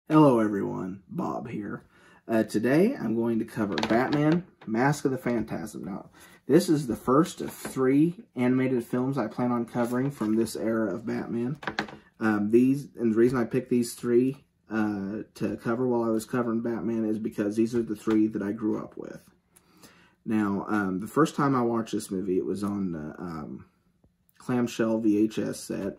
Hello everyone, Bob here. Today I'm going to cover Batman, Mask of the Phantasm. Now, this is the first of 3 animated films I plan on covering from this era of Batman. And the reason I picked these 3 to cover while I was covering Batman is because these are the 3 that I grew up with. Now, the first time I watched this movie, it was on the clamshell VHS set.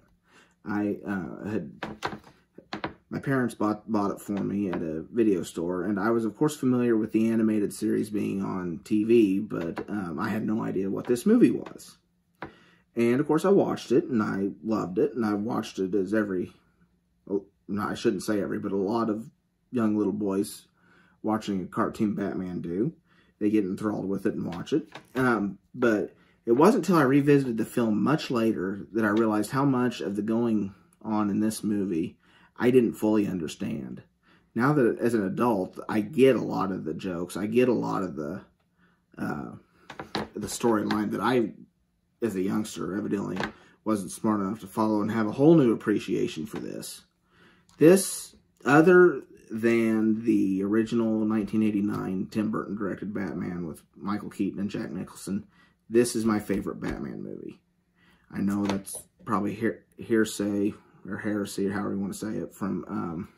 My parents bought it for me at a video store, and I was, of course, familiar with the animated series being on TV, but I had no idea what this movie was. And, of course, I watched it, and I loved it, and I watched it as I shouldn't say every, but a lot of young little boys watching a cartoon Batman do. They get enthralled with it and watch it. But it wasn't until I revisited the film much later that I realized how much of the going on in this movie I didn't fully understand. Now that as an adult, I get a lot of the jokes. I get a lot of the storyline that I, as a youngster, evidently wasn't smart enough to follow and have a whole new appreciation for this. This, other than the original 1989 Tim Burton directed Batman with Michael Keaton and Jack Nicholson, this is my favorite Batman movie. I know that's probably hearsay, or heresy, or however you want to say it, from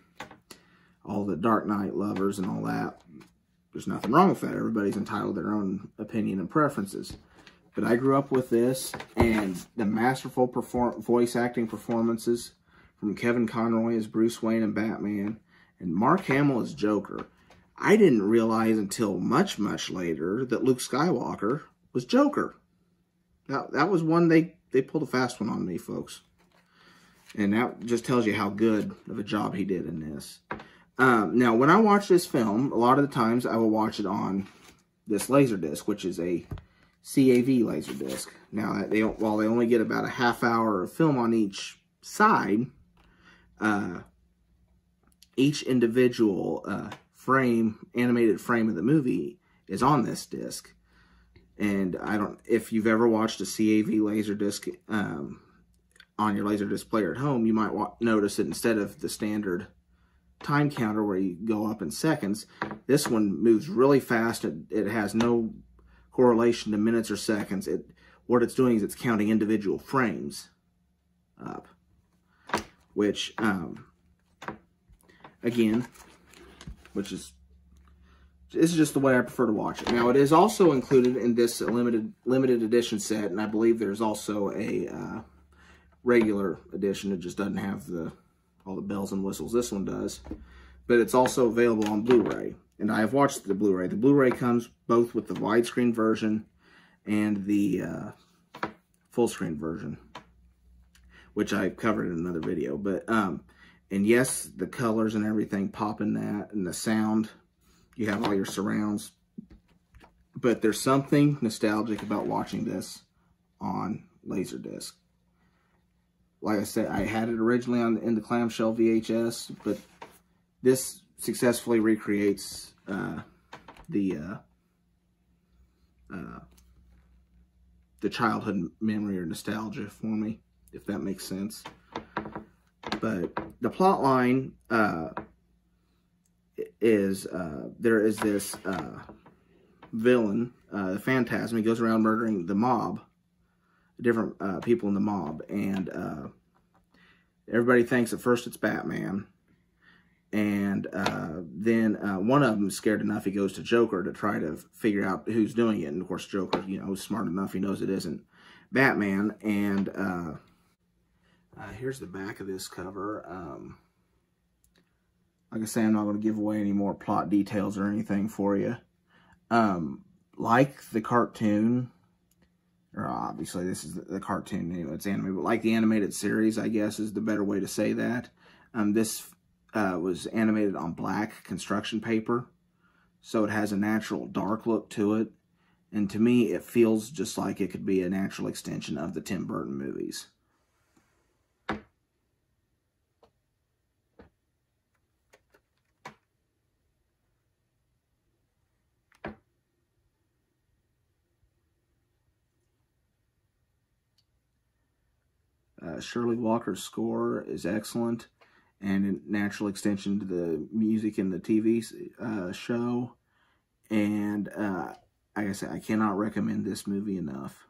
all the Dark Knight lovers and all that. There's nothing wrong with that. Everybody's entitled to their own opinion and preferences. But I grew up with this, and the masterful voice acting performances from Kevin Conroy as Bruce Wayne and Batman, and Mark Hamill as Joker. I didn't realize until much, much later that Luke Skywalker was Joker. That was one they pulled a fast one on me, folks. And that just tells you how good of a job he did in this. Now, when I watch this film, a lot of the times I will watch it on this Laserdisc, which is a CAV Laserdisc. Now, while they only get about a half hour of film on each side, each individual animated frame of the movie is on this disc. And if you've ever watched a CAV Laserdisc, on your Laserdisc player at home, you might notice that instead of the standard time counter where you go up in seconds, this one moves really fast. It has no correlation to minutes or seconds. What it's doing is it's counting individual frames up, which, again, this is just the way I prefer to watch it. Now, it is also included in this limited edition set, and I believe there's also a regular edition. It just doesn't have all the bells and whistles this one does, but it's also available on Blu-ray, and I have watched the Blu-ray. The Blu-ray comes both with the widescreen version and the full screen version, which I covered in another video. But and yes, the colors and everything pop in that, and the sound, you have all your surrounds, but there's something nostalgic about watching this on Laserdisc. Like I said, I had it originally in the clamshell VHS, but this successfully recreates the childhood memory or nostalgia for me, if that makes sense. But the plot line is there is this villain, the Phantasm. He goes around murdering the mob, different people in the mob, and everybody thinks at first it's Batman, and then one of them is scared enough he goes to Joker to try to figure out who's doing it, and of course Joker, is smart enough, he knows it isn't Batman. And here's the back of this cover. Like I say, I'm not going to give away any more plot details or anything for you. Like the cartoon, or obviously this is the cartoon, it's animated, but like the animated series, I guess is the better way to say that. This was animated on black construction paper, so it has a natural dark look to it, and to me it feels just like it could be a natural extension of the Tim Burton movies. Shirley Walker's score is excellent, and a natural extension to the music in the TV show. And like I said, I cannot recommend this movie enough.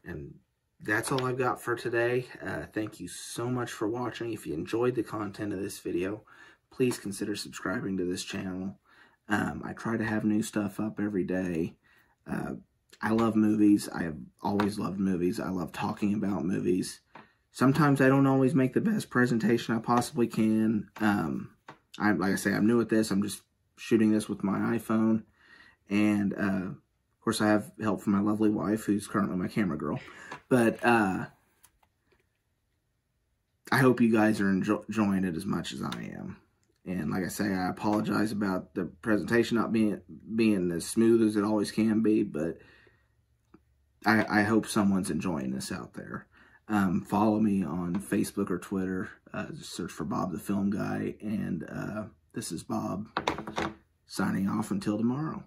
And that's all I've got for today. Thank you so much for watching. If you enjoyed the content of this video, please consider subscribing to this channel. I try to have new stuff up every day. I love movies. I have always loved movies. I love talking about movies. Sometimes I don't always make the best presentation I possibly can. Like I say, I'm new at this. I'm just shooting this with my iPhone. And, of course, I have help from my lovely wife, who's currently my camera girl. But I hope you guys are enjoying it as much as I am. And like I say, I apologize about the presentation not being as smooth as it always can be, but I hope someone's enjoying this out there. Follow me on Facebook or Twitter. Just search for Bob the Film Guy. And this is Bob signing off until tomorrow.